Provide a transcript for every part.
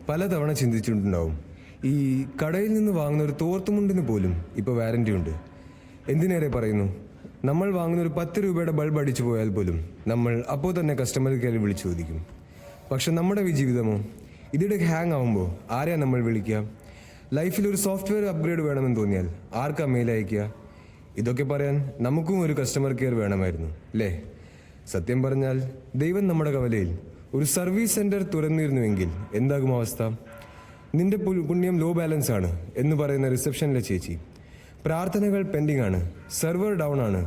പലതവണ ചിന്തിച്ചിട്ടുണ്ടാവും, ഈ കടയിൽ നിന്ന് വാങ്ങുന്ന ഒരു തോർത്തുമുണ്ടിന് പോലും ഇപ്പോൾ വാറൻറ്റി ഉണ്ട്. എന്തിനേറെ പറയുന്നു, നമ്മൾ വാങ്ങുന്ന ഒരു 10 രൂപയുടെ ബൾബ് അടിച്ചു പോയാൽ പോലും നമ്മൾ അപ്പോൾ തന്നെ കസ്റ്റമർ കെയറിൽ വിളിച്ചു ചോദിക്കും. പക്ഷെ നമ്മുടെ ജീവിതമോ ഇതിടയ്ക്ക് ഹാങ് ആവുമ്പോൾ ആരെയാണ് നമ്മൾ വിളിക്കുക? ലൈഫിൽ ഒരു സോഫ്റ്റ്വെയർ അപ്ഗ്രേഡ് വേണമെന്ന് തോന്നിയാൽ ആർക്കാ മെയിൽ അയക്കുക? ഇതൊക്കെ പറയാൻ നമുക്കും ഒരു കസ്റ്റമർ കെയർ വേണമായിരുന്നു അല്ലേ? സത്യം പറഞ്ഞാൽ ദൈവം നമ്മുടെ കവലയിൽ ഒരു സർവീസ് സെൻറ്റർ തുറന്നിരുന്നുവെങ്കിൽ എന്താകും അവസ്ഥ? നിന്റെ പുണ്യം ലോ ബാലൻസ് ആണ് എന്ന് പറയുന്ന റിസപ്ഷനിലെ ചേച്ചി, പ്രാർത്ഥനകൾ പെൻഡിങ് ആണ്, സെർവർ ഡൗൺ ആണ്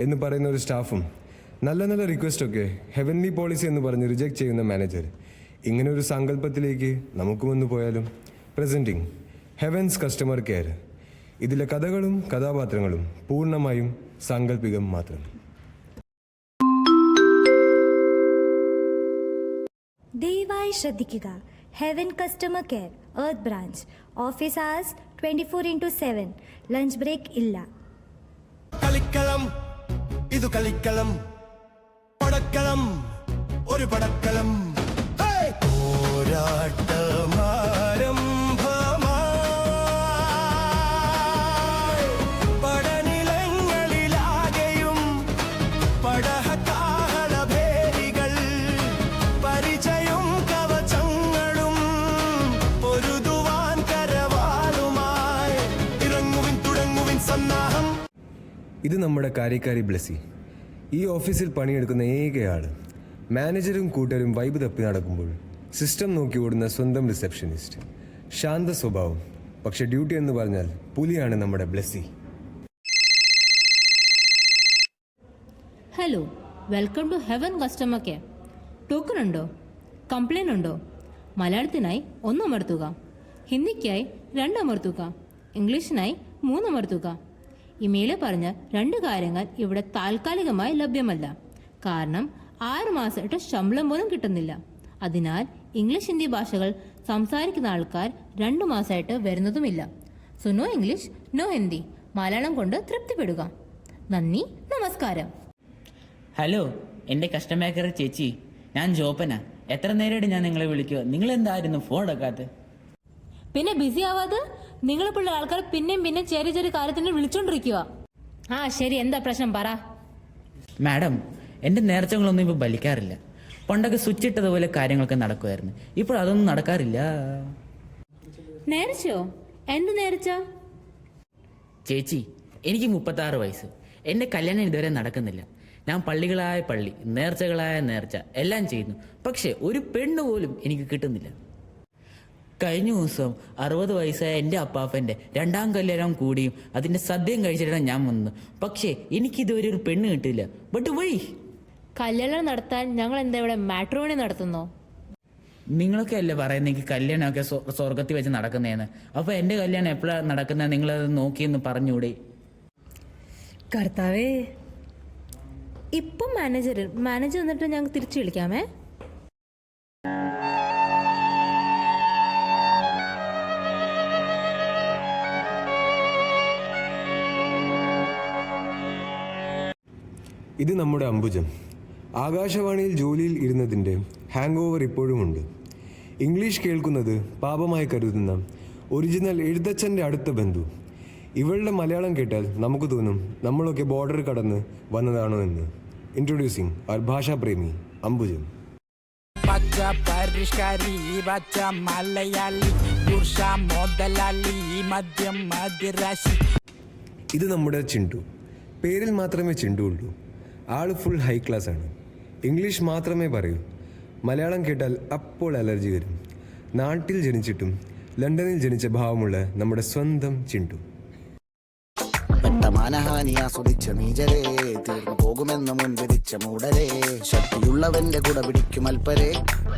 എന്ന് പറയുന്ന ഒരു സ്റ്റാഫും, നല്ല നല്ല റിക്വസ്റ്റൊക്കെ ഹെവൻലി പോളിസി എന്ന് പറഞ്ഞ് റിജക്റ്റ് ചെയ്യുന്ന മാനേജർ, ഇങ്ങനെ ഒരു സങ്കല്പത്തിലേക്ക് നമുക്ക് വന്നു പോയാലും? Presenting heavens customer care. ഇതിലെ കഥകളും കഥാപാത്രങ്ങളും പൂർണ്ണമായും സാങ്കല്പികം മാത്രം. ദയവായി ശ്രദ്ധിക്കുക. Heaven customer care, earth branch. Office hours 24/7. Lunch break ഇല്ല. കളിക്കളം, ഇത് കളിക്കളം, പടക്കളം, ഒരു പടക്കളം. പടനിലങ്ങളിലാകെയും പടഹകാഹളഭേരികൾ, പരിചയും കവചങ്ങളും, പൊരുതുവാൻ കരവാളുമായി ഇറങ്ങുവിൻ, തുടങ്ങുവിൻ സന്നാഹം. ഇത് നമ്മുടെ കാര്യക്കാരി ബ്ലെസ്സി. ഈ ഓഫീസിൽ പണിയെടുക്കുന്ന ഏകയാൾ. മാനേജരും കൂട്ടരും വൈബ് തപ്പി നടക്കുമ്പോൾ സിസ്റ്റം നോക്കി ഓടുന്ന സ്വന്തം റിസപ്ഷനിസ്റ്റ്. ശാന്ത സ്വഭാവം, പക്ഷെ ഡ്യൂട്ടി എന്ന് പറഞ്ഞാൽ പുലിയാണ് നമ്മുടെ Blessy. Hello, welcome to heaven customer care. Token ഉണ്ടോ? കംപ്ലൈൻറ്റ് ഉണ്ടോ? മലയാളത്തിനായി 1 അമർത്തുക, ഹിന്ദിക്കായി 2 അമർത്തുക, ഇംഗ്ലീഷിനായി 3 അമർത്തുക. ഇമെയിലിൽ പറഞ്ഞ 2 കാര്യങ്ങൾ ഇവിടെ താൽക്കാലികമായി ലഭ്യമല്ല. കാരണം 6 മാസമായിട്ട് ശമ്പളം പോലും കിട്ടുന്നില്ല. അതിനാൽ ഇംഗ്ലീഷ് ഹിന്ദി ഭാഷകൾ സംസാരിക്കുന്ന ആൾക്കാർ 2 മാസമായിട്ട് വരുന്നതുമില്ല. So no English, no Hindi. Malayalam കൊണ്ട് തൃപ്തിപ്പെടുക. നന്ദി, നമസ്കാരം. ഹലോ, എൻ്റെ കസ്റ്റമർ കെയർ ചേച്ചി, ഞാൻ ജോപ്പന. എത്ര നേരമായിട്ട് ഞാൻ നിങ്ങളെ വിളിക്കുക, നിങ്ങൾ എന്തായിരുന്നു ഫോൺ എടുക്കാത്തത്? പിന്നെ ബിസി ആവാതെ നിങ്ങളെപ്പോഴുള്ള ആൾക്കാർ പിന്നെയും ചെറിയ ചെറിയ കാര്യത്തിന് വിളിച്ചോണ്ടിരിക്കുക. ആ ശരി, എന്താ പ്രശ്നം പറ. മാഡം, എൻ്റെ നേർച്ചകളൊന്നും ഇപ്പോൾ ബലിക്കാറില്ല. പണ്ടൊക്കെ സ്വിച്ച് ഇട്ടതുപോലെ കാര്യങ്ങളൊക്കെ നടക്കുമായിരുന്നു. ഇപ്പോൾ അതൊന്നും നടക്കാറില്ല. നേർച്ചയോ? എന്ത് നേർച്ച? ചേച്ചി, എനിക്ക് 36 വയസ്സ്. എൻ്റെ കല്യാണം ഇതുവരെ നടക്കുന്നില്ല. ഞാൻ പള്ളികളായ പള്ളി, നേർച്ചകളായ നേർച്ച എല്ലാം ചെയ്യുന്നു. പക്ഷേ ഒരു പെണ്ണ് പോലും എനിക്ക് കിട്ടുന്നില്ല. കഴിഞ്ഞ ദിവസം 60 വയസ്സായ എൻ്റെ അപ്പാപ്പൻ്റെ 2ാം കല്യാണം കൂടിയും അതിൻ്റെ സദ്യയും കഴിച്ചിട്ടാണ് ഞാൻ വന്നത്. പക്ഷേ എനിക്കിതുവരെ ഒരു പെണ്ണ് കിട്ടില്ല. ബട്ട് വഴി കല്യാണം നടത്താൻ ഞങ്ങൾ എന്താ ഇവിടെ മാട്രിമോണി നടത്തുന്നോ? നിങ്ങളൊക്കെ അല്ലേ പറയുന്നെങ്കിൽ കല്യാണമൊക്കെ സ്വർഗത്തിൽ വെച്ച് നടക്കുന്നതെന്ന്. അപ്പോൾ എൻ്റെ കല്യാണം എപ്പോഴാണ് നടക്കുന്നത്, നിങ്ങളത് നോക്കിയെന്ന് പറഞ്ഞൂടെ? കർത്താവേ, ഇപ്പം മാനേജർ വന്നിട്ട് ഞങ്ങൾക്ക് തിരിച്ചു വിളിക്കാമേ. ഇത് നമ്മുടെ അംബുജം. ആകാശവാണിയിൽ ജോലിയിൽ ഇരുന്നതിൻ്റെ ഹാങ് ഓവർ ഇപ്പോഴുമുണ്ട്. ഇംഗ്ലീഷ് കേൾക്കുന്നത് പാപമായി കരുതുന്ന ഒറിജിനൽ എഴുത്തച്ഛൻ്റെ അടുത്ത ബന്ധു. ഇവളുടെ മലയാളം കേട്ടാൽ നമുക്ക് തോന്നും നമ്മളൊക്കെ ബോർഡർ കടന്ന് വന്നതാണോ എന്ന്. ഇൻട്രൊഡ്യൂസിങ് അവർ ഭാഷാപ്രേമി അംബുജം. പച്ച പരിഷ്കാരി, പച്ച മലയാളി, പുരുഷ മുതലാളി, മദ്യം മദിരാശി. ഇത് നമ്മുടെ ചിണ്ടു. പേരിൽ മാത്രമേ ചിണ്ടു ഉള്ളൂ. ആള് ഫുൾ ഹൈ ക്ലാസ് ആണ്. ഇംഗ്ലീഷ് മാത്രമേ പറയൂ. മലയാളം കേട്ടാൽ അപ്പോൾ അലർജി വരും. നാട്ടിൽ ജനിച്ചിട്ടും ലണ്ടനിൽ ജനിച്ച ഭാവമുള്ള നമ്മുടെ സ്വന്തം ചിണ്ടു. മാനഹാനി ആസ്വദിച്ച നീചരേ, തീർന്നു പോകുമെന്ന് മുൻവിധിച്ച മൂടരേ, ശക്തിയുള്ളവന്റെ കുട പിടിക്കും അൽപ്പരേ,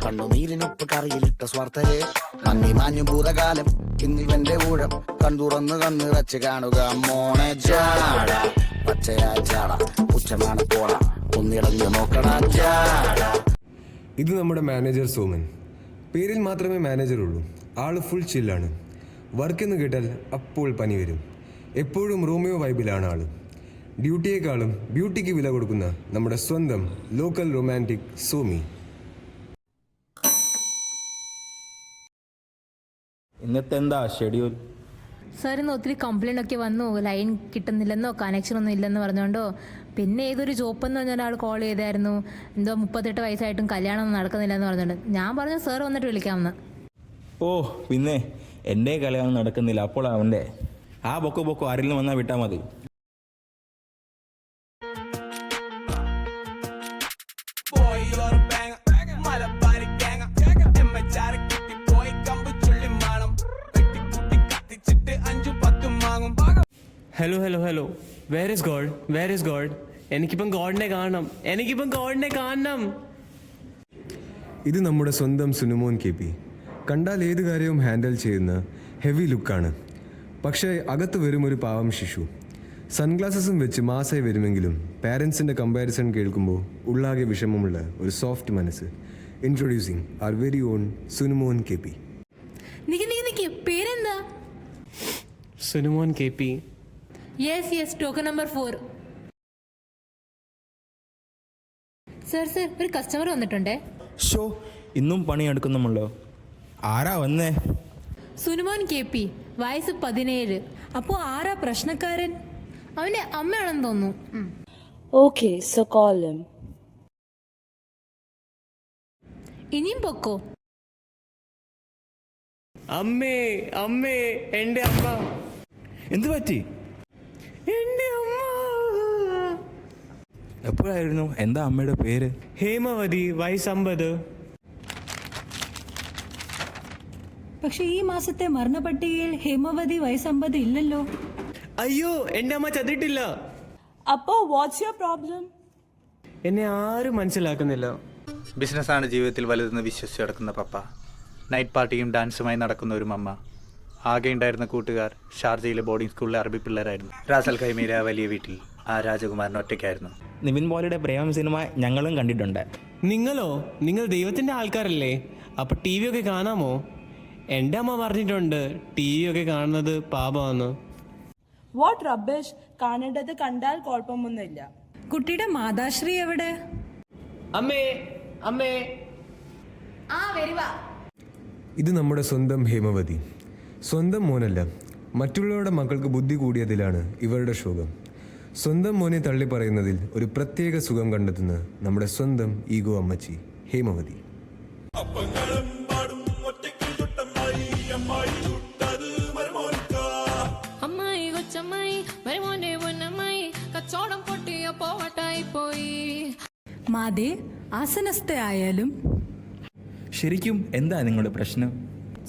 കണ്ണുനീരിനൊപ്പ് കറിയിലിട്ട സ്വാർത്ഥരേ, മങ്ങി മാഞ്ഞു ഭൂതകാലം ഇന്നിവന്റെ ഊഴം, കൺതുറന്ന് കണ്ണിറച്ച് കാണുക മോണെ ജാട, പച്ചയാ ചാട, പുച്ഛമാണ് പോള, ഒന്നിളഞ്ഞു നോക്കണ ജാട. ഇത് നമ്മുടെ മാനേജർ സോമൻ. പേരിൽ മാത്രമേ മാനേജറുള്ളൂ. ആള് ഫുൾ ചില്ലാണ്. വർക്കെന്ന് കേട്ടാൽ അപ്പോൾ പനി വരും. എപ്പോഴും റോമിയോ വൈബിലാണ് ആള്. ഡ്യൂട്ടിയേക്കാളും ബ്യൂട്ടിക്ക് വില കൊടുക്കുന്ന നമ്മുടെ സ്വന്തം ലോക്കൽ റൊമാൻറ്റിക് സോമി. ഇന്നത്തെ എന്താ ഷെഡ്യൂൾ? സാർ ഇന്ന് ഒത്തിരി കംപ്ലൈൻ്റ് ഒക്കെ വന്നു, ലൈൻ കിട്ടുന്നില്ലെന്നോ കണക്ഷൻ ഒന്നും ഇല്ലെന്ന് പറഞ്ഞുകൊണ്ടോ. പിന്നെ ഏതൊരു ജോപ്പെന്ന് പറഞ്ഞ ഒരാൾ കോൾ ചെയ്തായിരുന്നു, എന്തോ 38 വയസ്സായിട്ടും കല്യാണം ഒന്നും നടക്കുന്നില്ലെന്ന് പറഞ്ഞുകൊണ്ട്. ഞാൻ പറഞ്ഞു സാർ വന്നിട്ട് വിളിക്കാമെന്ന്. ഓ പിന്നെ എൻ്റെ കല്യാണം നടക്കുന്നില്ല, അപ്പോൾ അവൻ്റെ ആ ബൊക്കോ ആരെങ്കിലും വന്നാൽ വിട്ടാൽ മതി. Hello hello hello, where is God, where is God? എനിക്കിപ്പം ഗോഡിനെ കാണണം. ഇത് നമ്മുടെ സ്വന്തം സുനുമോൻ KP. കണ്ടാൽ ഏത് കാര്യവും ഹാൻഡിൽ ചെയ്യുന്ന ഹെവി ലുക്കാണ്. പക്ഷേ അകത്ത് വരും ഒരു പാവം ശിശു. സൺഗ്ലാസസും വെച്ച് മാസായി വരുമെങ്കിലും പാരൻസിൻ്റെ കമ്പാരിസൺ കേൾക്കുമ്പോൾ ഉള്ളാകെ വിഷമമുള്ള ഒരു സോഫ്റ്റ് മനസ്സ്. Introducing our very on സുനുമോൻ KP. നിക്ക് പേരെന്താ? സുനുമോൻ KP. Yes, token number 4. Sir ഒരു കസ്റ്റമർ വന്നിട്ടുണ്ടേ. ഷോ, ഇന്നും പണിയെടുക്കുന്നുമല്ലോ. ആരാ വന്നേ? സുനുമോൻ KP, വയസ്സ് 17. അപ്പോൾ ആരാ പ്രശ്നക്കാരൻ? അവൻ്റെ അമ്മയാണെന്ന് തോന്നുന്നു. Okay, so call him. ഇനിയും പൊക്കോ. അമ്മേ, എൻ്റെ അമ്മ. എന്ത് പറ്റി? എൻ്റെ അമ്മ. എപ്പോഴായിരുന്നു? എന്താ അമ്മയുടെ പേര്? ഹേമവതി, വയസ്സ് 50. പക്ഷെ ഈ മാസത്തെ മരണപട്ടികയിൽ ഹേമവതി വയസ്സ് 50 ഇല്ലല്ലോ. അയ്യോ, എൻ്റെ അമ്മ ചതിട്ടില്ല. അപ്പോ വാട്ട്സ് യുവർ പ്രോബ്ലം? എന്നെ ആരും മനസ്സിലാക്കുന്നില്ല. ബിസിനസ്സാണ് ജീവിതത്തിൽ വലുതെന്ന് വിശ്വസിച്ച് നടക്കുന്ന പപ്പ, നൈറ്റ് പാർട്ടിയും ഡാൻസുമായി നടക്കുന്ന ഒരു മമ്മ, ആകെ ഉണ്ടായിരുന്ന കൂട്ടുകാർ ഷാർജയിലെ ബോർഡിംഗ് സ്കൂളിലെ അറബി പിള്ളേരായിരുന്നു. റാസൽ ഖൈമയിലെ ആ വലിയ വീട്ടിൽ ആ രാജകുമാരൻ ഒറ്റയ്ക്കായിരുന്നു. നിവിൻ പോളിയുടെ പ്രേമം സിനിമ ഞങ്ങളും കണ്ടിട്ടുണ്ട്. നിങ്ങളോ? നിങ്ങൾ ദൈവത്തിൻ്റെ ആൾക്കാരല്ലേ? അപ്പോൾ TV ഒക്കെ കാണാമോ? എൻ്റെ അമ്മ പറഞ്ഞിട്ടുണ്ട് TV ഒക്കെ കാണുന്നത് പാപമാണ്. വാട്ട് റബ്ബിഷ്, കാണേണ്ടത് കണ്ടാൽ കുഴപ്പമൊന്നുമില്ല. കുട്ടിയുടെ മാതാശ്രീ എവിടെ? അമ്മേ. ഇത് നമ്മുടെ സ്വന്തം ഹേമവതി. സ്വന്തം മോനല്ല, മറ്റുള്ളവരുടെ മക്കൾക്ക് ബുദ്ധി കൂടിയതിലാണ് ഇവരുടെ ശോകം. സ്വന്തം മോനെ തള്ളി പറയുന്നതിൽ ഒരു പ്രത്യേക സുഖം കണ്ടെത്തുന്ന നമ്മുടെ സ്വന്തം ഈഗോ അമ്മച്ചി ഹേമവതി. അമ്മായി കൊച്ചമ്മായി വരുമോന്റെ പൊന്നമ്മായി കച്ചോടം പൊട്ടിയ പോവട്ടായി പോയി. മാതേ, ആസനസ്ഥയായാലും. ശരിക്കും എന്താ നിങ്ങളുടെ പ്രശ്നം?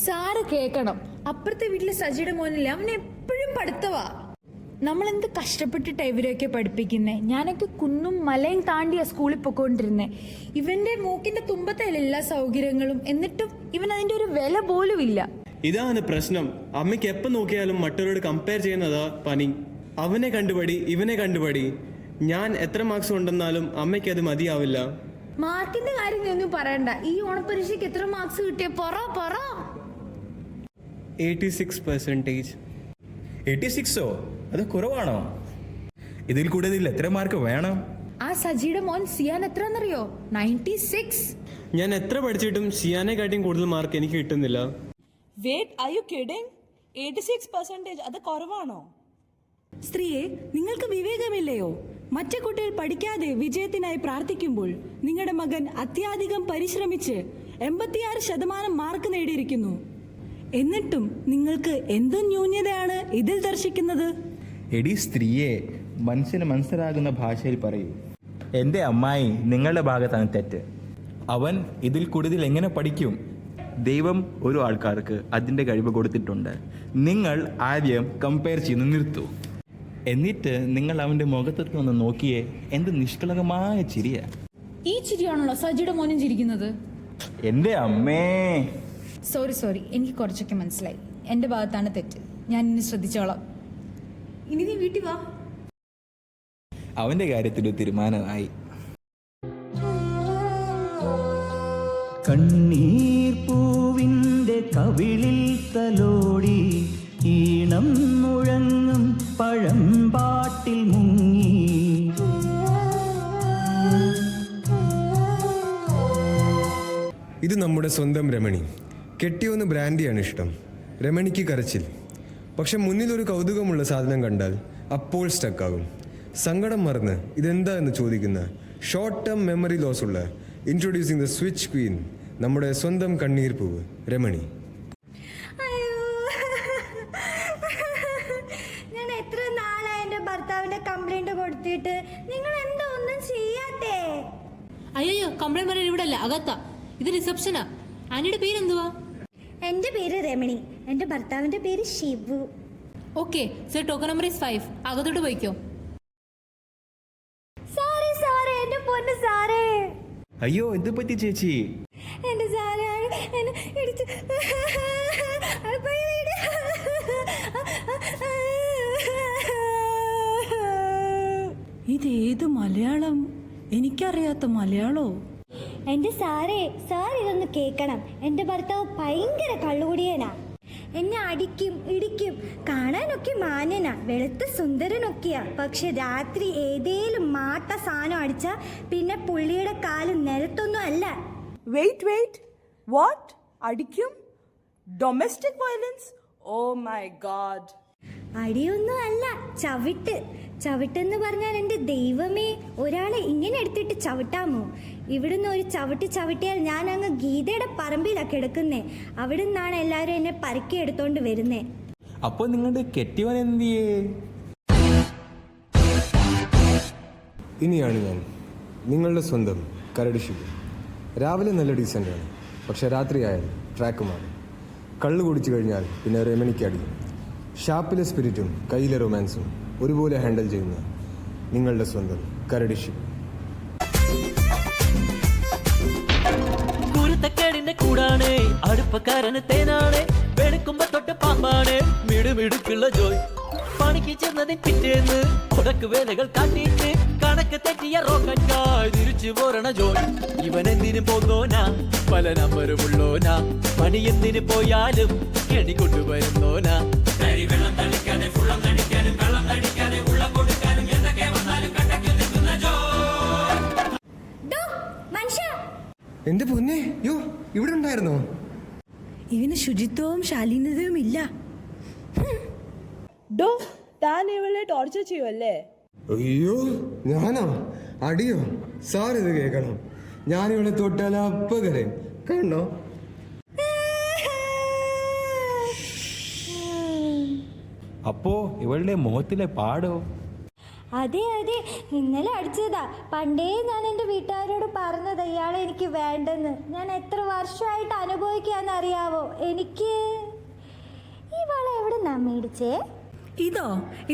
സാറ് കേൾക്കണം, അപ്പുറത്തെ വീട്ടിലെ സജിയുടെ മോനില്ലേ, അവൻ എപ്പോഴും പഠിത്തവാ. നമ്മളെന്ത് കഷ്ടപ്പെട്ടിട്ടാണ് ഇവരെയൊക്കെ പഠിപ്പിക്കുന്നേ. ഞാനൊക്കെ കുന്നും മലയും താണ്ടിയാ സ്കൂളിൽ പോയിക്കൊണ്ടിരുന്നേ. ഇവന്റെ മൂക്കിന്റെ തുമ്പത്തല്ല എല്ലാ സൗകര്യങ്ങളും, എന്നിട്ടും ഇവൻ അതിന്റെ ഒരു വില പോലും ഇല്ല. ഇതാണ് പ്രശ്നം. അമ്മയ്ക്ക് എപ്പോൾ നോക്കിയാലും മറ്റവരോട് കമ്പയർ ചെയ്യുന്നതാ പണി. അവനെ കണ്ടുപടി, ഇവനെ കണ്ടുപടി. ഞാൻ എത്ര മാർക്സ് കൊണ്ടെന്നാലും അമ്മയ്ക്ക് അത് മതിയാവില്ല. മാർക്കിന്റെ കാര്യം നീ ഒന്നും പറയണ്ട. ഈ ഓണപരീക്ഷയ്ക്ക് എത്ര മാർക്സ് കിട്ടിയ പറ. 86%. 86ഓ? അത് കുറവാണോ? ഇതിൽ കൂടുതൽ എത്ര മാർക്ക് വേണം? ആ സജിയുടെ മോൻ സിയാൻ എത്രന്നറിയോ? 96. ഞാൻ എത്ര പഠിച്ചിട്ടും സിയാനെക്കാട്ടിയും കൂടുതൽ മാർക്ക് എനിക്ക് കിട്ടുന്നില്ല. Wait, are you kidding? 86% അത് കുറവാണോ? സ്ത്രീയെ, നിങ്ങൾക്ക് വിവേകമില്ലയോ? മറ്റു കുട്ടികൾ പഠിക്കാതെ വിജയത്തിനായി പ്രാർത്ഥിക്കുമ്പോൾ നിങ്ങളുടെ മകൻ അത്യാധികം പരിശ്രമിച്ച് 86% മാർക്ക് നേടിയിരിക്കുന്നു. എന്നിട്ടും നിങ്ങൾക്ക് എന്ത് ന്യൂനതയാണ് ഇതിൽ ദർശിക്കുന്നത്? എടി സ്ത്രീയെ, മനുഷ്യന് മനസ്സിലാകുന്ന ഭാഷയിൽ പറയൂ. എൻ്റെ അമ്മായി, നിങ്ങളുടെ ഭാഗത്താണ് തെറ്റ്. അവൻ ഇതിൽ കൂടുതൽ എങ്ങനെ പഠിക്കും? ദൈവം ഓരോ ആൾക്കാർക്ക് അതിൻ്റെ കഴിവ് കൊടുത്തിട്ടുണ്ട്. നിങ്ങൾ ആദ്യം കമ്പയർ ചെയ്യുന്ന നിർത്തൂ. എന്നിട്ട് നിങ്ങൾ അവൻ്റെ മുഖത്തേക്ക് ഒന്ന് നോക്കിയേ, എന്ത് നിഷ്കളങ്കമായ ചിരിയാ. ഈ ചിരിയാണല്ലോ സജിയുടെ മോനും ചിരിക്കുന്നത്. എൻ്റെ അമ്മേ. സോറി, എനിക്ക് കുറച്ചൊക്കെ മനസ്സിലായി. എൻ്റെ ഭാഗത്താണ് തെറ്റ്. ഞാൻ ഇനി ശ്രദ്ധിച്ചോളാം. ഇനി നീ വീട്ടിൽ വാ. അവൻ്റെ കാര്യത്തിൽ തീരുമാനമായി. കണ്ണീർ പൂവിൻ്റെ കവിളിൽ തലോടി ഈണം മുഴങ്ങും പഴമ്പാട്ടിൽ മുങ്ങി. ഇത് നമ്മുടെ സ്വന്തം രമണി. കെട്ടിയൊന്ന് ബ്രാൻഡിയാണ് ഇഷ്ടം. രമണിക്ക് കരച്ചിൽ. പക്ഷെ മുന്നിലൊരു കൗതുകമുള്ള സാധനം കണ്ടാൽ അപ്പോൾ സ്റ്റക്കാകും. സങ്കടം മറന്ന് ഇതെന്താ എന്ന് ചോദിക്കുന്ന ഷോർട്ട് ടേം മെമ്മറി ലോസ് ഉള്ള ഇൻട്രൊഡ്യൂസിങ് ദ സ്വിച്ച് ക്വീൻ, നമ്മുടെ സ്വന്തം കണ്ണീർ പൂവ് രമണി. ഞാൻ എത്ര നാളായി എൻ്റെ ഭർത്താവിന്റെ കംപ്ലൈന്റ് കൊടുത്തിട്ട്, നിങ്ങൾ എന്താ ഒന്നും ചെയ്യാത്തേ? അയ്യോ, കംപ്ലൈന്റ് പറയാൻ ഇവിടെ അല്ല, അകത്താ. ഇത് റിസപ്ഷനാ. ആന്റിയുടെ പേരെന്തുവാ? എൻ്റെ പേര് രമണി, എൻ്റെ ഭർത്താവിന്റെ പേര് Shivu. Okay sir, token number 5. അകത്തോട്ട് പോയിക്കോ. സാറേ സാറേ, എൻ്റെ പൊന്ന് സാറേ. അയ്യോ, എന്ത് പറ്റി ചേച്ചി? എൻ്റെ സാറേ എന്നെ ഇടിച്ച്. ഇതേത് മലയാളം? എനിക്കറിയാത്ത മലയാളോ? എൻ്റെ സാറേ, സാർ ഇതൊന്ന് കേൾക്കണം. എൻ്റെ ഭർത്താവ് ഭയങ്കര കള്ളുകുടിയനാ. എന്നെ അടിക്കും ഇടിക്കും. കാണാനൊക്കെ മാന്യനാ, വെളുത്ത സുന്ദരനൊക്കെയാ. പക്ഷെ രാത്രി ഏതേലും മാട്ട സാധനം അടിച്ചാ പിന്നെ പുള്ളിയുടെ കാല് നിലത്തൊന്നും അല്ല. Wait what? അടിക്കും? Domestic violence? Oh my God. അടിയൊന്നും അല്ല, ചവിട്ട്. ചവിട്ടെന്ന് പറഞ്ഞാൽ എൻ്റെ ദൈവമേ, ഒരാളെ ഇങ്ങനെ എടുത്തിട്ട് ചവിട്ടാമോ? ഇവിടുന്ന് ഒരു ചവിട്ട് ചവിട്ടിയാൽ ഞാൻ അങ്ങ് ഗീതയുടെ പറമ്പിലാണ് കിടക്കുന്നേ. അവിടെ നിന്നാണ് എല്ലാവരും എന്നെ പരക്കി എടുത്തോണ്ട് വരുന്നേ. അപ്പൊ നിങ്ങളുടെ കെട്ടിയവൻ എന്തിയേ? ഇനിയാണ് ഞാൻ, നിങ്ങളുടെ സ്വന്തം കരടി ശിവു. രാവിലെ നല്ല ഡീസൻ്റാണ്, പക്ഷെ രാത്രിയായാൽ ട്രാക്ക് മാറും. കള്ളു കുടിച്ചു കഴിഞ്ഞാൽ പിന്നെ രമണിക്ക് അടിക്കും. ഷാപ്പിലെ സ്പിരിറ്റും കയ്യിലെ റൊമാൻസും ഒരുപോലെ ഹാൻഡിൽ ചെയ്യുന്ന നിങ്ങളുടെ സ്വന്തം കരടി ശിവു. കുരുത്തക്കേടിന്റെ കൂടാണ്, അടുപ്പക്കാരന് തേനാണ്, വെളുക്കുമ്പോ തൊട്ട് പാമ്പാണ്, മിടുമിടുക്കുള്ള ജോയ്. പണിക്ക് ചെന്നതിൻ പിറ്റേന്ന് ഉടക്ക് വേലകൾ കാട്ടിയിട്ട് കണക്ക് തെറ്റിയ റോക്കറ്റായി തിരിച്ചു പോരണ ജോയ്. ഇവൻ എന്തിനു പോന്നോനാ, പല നമ്പരുമുള്ളോനാ, പണി എന്തിനു പോയാലും കെണി കൊണ്ടുവരുന്നോനാ. വെള്ളം തളിക്കാതെ ഫുള്ളം തടിക്കാനും വെള്ളം തടിക്കാതെ ഉള്ളം കൊടുക്കാനും എന്തൊക്കെ വന്നാലും കണ്ടക്കി നിൽക്കുന്ന ജോയ്. എന്റെ പൊന്നെ, യോ ഇവിടെ ഉണ്ടായിരുന്നോ? ഇവന് ശുചിത്വവും ശാലീനതയും ഇല്ല. ഡോ, താൻ ഇവളെ ടോർച്ചർ ചെയ്യുമല്ലേ? അയ്യോ, ഞാനോ? അടിയോ? സാർ ഇത് കേൾക്കണം. ഞാനിവിടെ തൊട്ടാൽ അപ്പ കരയും, കണ്ടോ? അപ്പോ ഇവളുടെ മുഖത്തിലെ പാടോ? അതെ അതെ, ഇന്നലെ അടിച്ചതാ. പണ്ടേ ഞാൻ എൻ്റെ വീട്ടുകാരോട് പറഞ്ഞത് ഇയാളെ എനിക്ക് വേണ്ടെന്ന്. ഞാൻ എത്ര വർഷമായിട്ട് അനുഭവിക്കാന്നറിയാവോ? എനിക്ക് ഈ വള എവിടെ നാ മേടിച്ചേ?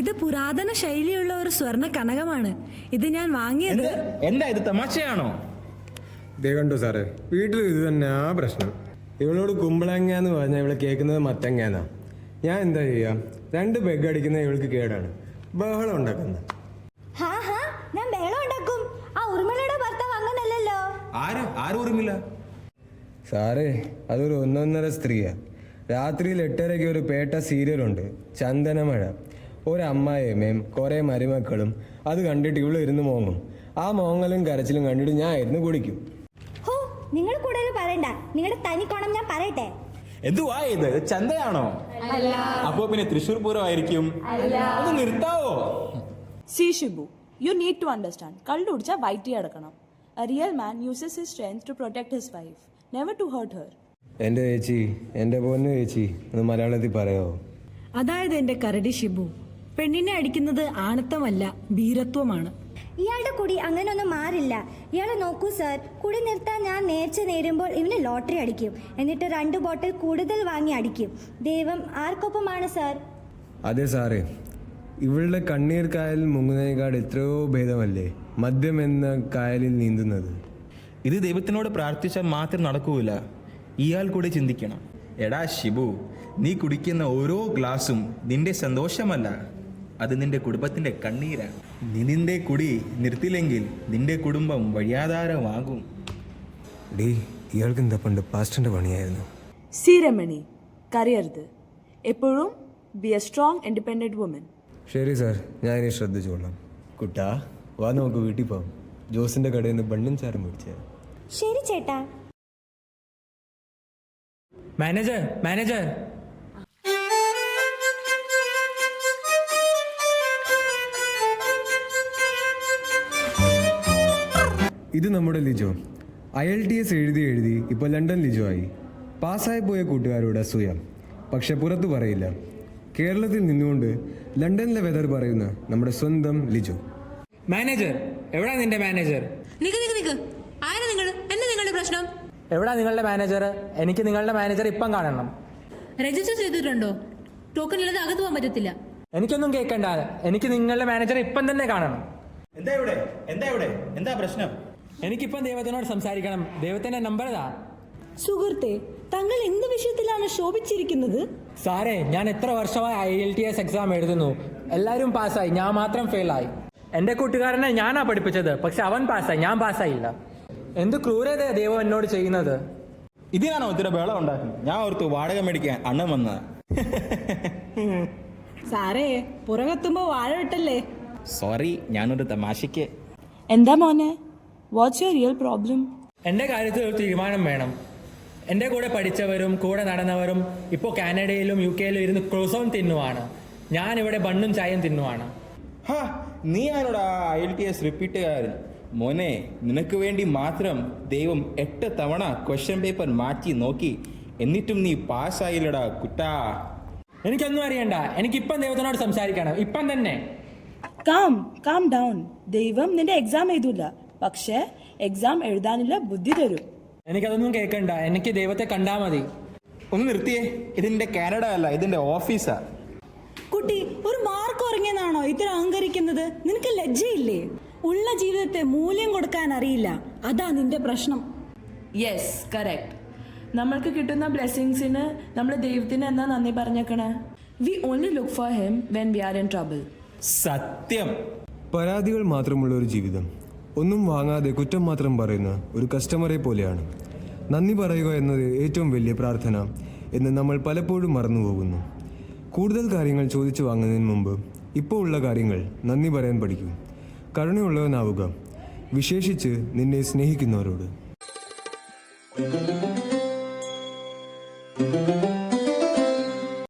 ഇത് പുരാതന ശൈലിയുള്ള ഒരു സ്വർണ്ണ കനകമാണ്. ഇത് ഞാൻ വാങ്ങിയത്. എന്താ ഇത്, തമാശയാണോ? ദേ കണ്ടോ സാറേ, വീട്ടിൽ ഇത് തന്നെ ആ പ്രശ്നം. ഇവളോട് കുമ്പളങ്ങാന്ന് പറഞ്ഞാൽ ഇവളെ കേൾക്കുന്നത് മത്തങ്ങാന്നാ. ഞാൻ എന്താ ചെയ്യാ? 2 പെഗ് അടിക്കുന്ന ഇവൾക്ക് കേടാണ്, ബഹളം ഉണ്ടാക്കുന്നത്. ഞാൻ ബഹളം ഉണ്ടാക്കും. ആ ഉറുമിളയുടെ ഭർത്താവ് അങ്ങനല്ലല്ലോ. ആരും ഓർമ്മില്ല സാറേ, അതൊരു 1.5 സ്ത്രീയാ. രാത്രിയിൽ 8:30 ഒരു പേട്ട സീരിയലുണ്ട്, ചന്ദനമഴ. ഒരമ്മായിയമ്മയും കുറേ മരുമക്കളും. അത് കണ്ടിട്ട് ഇവള് ഇരുന്ന് മോങ്ങും. ആ മോങ്ങലും കരച്ചിലും കണ്ടിട്ട് ഞാൻ ഇരുന്ന് കുടിക്കും. ഹോ, നിങ്ങൾ കൂടുതൽ പറയണ്ട. നിങ്ങളുടെ തനിക്കോണം ഞാൻ പറയട്ടെ. എന്തുവാ ഇത്, ചന്തയാണോ? അപ്പോ പിന്നെ തൃശ്ശൂർ പൂരം ആയിരിക്കും. ഒന്ന് നിർത്താവോ? See Shibu, you need to understand. കള്ളു കുടിച്ചാൽ വയറ്റി അടക്കണം. A real man uses his strength to protect his wife, never to hurt her. എൻ്റെ ചേച്ചി, എൻ്റെ പൊന്നു ചേച്ചി, ഒന്ന് മലയാളത്തിൽ പറയോ? അതായത് എൻ്റെ കരടി ഷിബു, പെണ്ണിനെ അടിക്കുന്നത് ആണത്തമല്ല, ഭീരത്വമാണ്. ഇയാളുടെ കുടി അങ്ങനൊന്നും മാറില്ല. ഇയാളെ നോക്കൂ സാർ, കുടി നിർത്താൻ ഞാൻ നേർച്ച നേരുമ്പോൾ ഇവന് ലോട്ടറി അടിക്കും. എന്നിട്ട് 2 ബോട്ടിൽ കൂടുതൽ വാങ്ങി അടിക്കും. ദൈവം ആർക്കൊപ്പമാണ് സാർ? അതെ സാറേ, ഇവളുടെ കണ്ണീർ കായലിൽ മുങ്ങുന്നതിനേക്കാൾ എത്രയോ ഭേദമല്ലേ മദ്യം എന്ന കായലിൽ നീന്തുന്നത്. ഇത് ദൈവത്തിനോട് പ്രാർത്ഥിച്ചാൽ മാത്രം നടക്കൂല, ഇയാൾ കൂടെ ചിന്തിക്കണം. എടാ ഷിബു, നീ കുടിക്കുന്ന ഓരോ ഗ്ലാസും നിന്റെ സന്തോഷമല്ല, അത് നിന്റെ കുടുംബത്തിന്റെ കണ്ണീരാണ്. നീ നിന്റെ കുടി നിർത്തില്ലെങ്കിൽ നിന്റെ കുടുംബം വഴിയാധാരമാകും. ഡേ, ഇയാൾക്ക് എന്താ പണ്ട് പാസ്റ്ററിന്റെ പണിയായിരുന്നു. See Remini, കരയരുത്. എപ്പോഴും be a strong independent woman. ശരി സാർ, ഞാൻ ഇനി ശ്രദ്ധിച്ചോളാം. കുട്ടാ, വാ നമുക്ക് വീട്ടിൽ പോവാം. ജോസിന്റെ കടയിൽ നിന്ന് ബണ്ണും ചാറും മേടിച്ചേ. ശരി ചേട്ടാ. മാനേജർ, ഇത് നമ്മുടെ ലിജോ. IELTS എഴുതി ഇപ്പോൾ ലണ്ടൻ ലിജോ ആയി. പാസ്സായി പോയ കൂട്ടുകാരോട് അസൂയ, പക്ഷെ പുറത്തു പറയില്ല. കേരളത്തിൽ നിന്നുകൊണ്ട് ലണ്ടനിലെ വെതർ പറയുന്ന നമ്മുടെ സ്വന്തം ലിജോ. മാനേജർ എവിടാ നിന്റെ മാനേജർ? നിക്ക് ആരാ നിങ്ങൾ? എന്താ നിങ്ങളുടെ പ്രശ്നം? എവിടാ നിങ്ങളുടെ മാനേജർ? എനിക്ക് നിങ്ങളുടെ മാനേജർ ഇപ്പം കാണണം. രജിസ്റ്റർ ചെയ്തിട്ടുണ്ടോ? ടോക്കൺ ഇല്ലാതെ അകത്ത് പോകാൻ പറ്റത്തില്ല. എനിക്കൊന്നും കേൾക്കണ്ട, എനിക്ക് നിങ്ങളുടെ മാനേജർ ഇപ്പം തന്നെ കാണണം. എന്താ പ്രശ്നം? എനിക്കിപ്പം ദൈവത്തിനോട് സംസാരിക്കണം. ദൈവത്തിന്റെ നമ്പർ ഇതാ. സുഹൃത്തെ, താങ്കൾ എന്ത് വിഷയത്തിലാണ് ശോഭിച്ചിരിക്കുന്നത്? സാറേ, ഞാൻ എത്ര വർഷമായി IELTS എക്സാം എഴുതുന്നു. എല്ലാവരും പാസ്സായി, ഞാൻ മാത്രം ഫെയിലായി. എൻ്റെ കൂട്ടുകാരനെ ഞാനാ പഠിപ്പിച്ചത്, പക്ഷെ അവൻ പാസ്സായി, ഞാൻ പാസ്സായില്ല. എന്ത് ക്രൂരത ദൈവം എന്നോട് ചെയ്യുന്നത്. ഇതിനാണോ ഒത്തിരി ബഹളം ഉണ്ടാക്കുന്നത്? ഞാൻ ഓർത്തു വാടക മേടിക്കാൻ അണ്ണൻ വന്നത്. സാറേ, പുറകെത്തുമ്പോ വാഴ വിട്ടല്ലേ. സോറി, ഞാനൊരു തമാശയ്ക്ക്. എന്താ മോനെ? What's your real problem? എൻ്റെ കാര്യത്തിൽ ഒരു തീരുമാനം വേണം. എൻ്റെ കൂടെ പഠിച്ചവരും കൂടെ നടന്നവരും ഇപ്പോൾ കാനഡയിലും UK ഇരുന്ന് ക്രോസോൺ തിന്നുവാണ്. ഞാനിവിടെ ബണ്ണും ചായയും തിന്നുവാണ്. നീ ആരോടാ IELTS റിപ്പീറ്റുകാരൻ? മോനെ, നിനക്ക് വേണ്ടി മാത്രം ദൈവം 8 തവണ ക്വസ്റ്റ്യൻ പേപ്പർ മാറ്റി നോക്കി, എന്നിട്ടും നീ പാസ്സായില്ലടാ കുട്ടാ. എനിക്കൊന്നും അറിയണ്ട, എനിക്കിപ്പം ദൈവത്തിനോട് സംസാരിക്കണം, ഇപ്പം തന്നെ. Calm down. ദൈവം നിന്റെ എക്സാം എഴുതൂല, പക്ഷേ എക്സാം എഴുതാനുള്ള ബുദ്ധി തരും. എനിക്കതൊന്നും കേൾക്കണ്ട, എനിക്ക് ദൈവത്തെ കണ്ടാ മതി. ഒന്ന് നിർത്തിയേ, ഇതിന്റെ കാനഡ അല്ല, ഇതിന്റെ ഓഫീസാ. കുട്ടി, ഒരു മാർക്ക് ഉറങ്ങിയെന്നാണോ ഇത്ര അഹങ്കരിക്കുന്നത്? നിനക്ക് ലജ്ജയില്ലേ? ഉള്ള ജീവിതത്തെ മൂല്യം കൊടുക്കാൻ അറിയില്ല, അതാ നിന്റെ പ്രശ്നം. Yes, correct. നമ്മൾക്ക് കിട്ടുന്ന ബ്ലെസ്സിങ്സിന് നമ്മൾ ദൈവത്തിന് എന്നാ നന്ദി പറഞ്ഞേക്കണേ? We only look for him when we are in trouble. സത്യം. പരാതികൾ മാത്രമുള്ള ഒരു ജീവിതം, ഒന്നും വാങ്ങാതെ കുറ്റം മാത്രം പറയുന്ന ഒരു കസ്റ്റമറെ പോലെയാണ്. നന്ദി പറയുക എന്നത് ഏറ്റവും വലിയ പ്രാർത്ഥന എന്ന് നമ്മൾ പലപ്പോഴും മറന്നുപോകുന്നു. കൂടുതൽ കാര്യങ്ങൾ ചോദിച്ചു വാങ്ങുന്നതിന് മുമ്പ് ഇപ്പോൾ ഉള്ള കാര്യങ്ങൾ നന്ദി പറയാൻ പഠിക്കൂ. കരുണയുള്ളവനാവുക, വിശേഷിച്ച് നിന്നെ സ്നേഹിക്കുന്നവരോട്.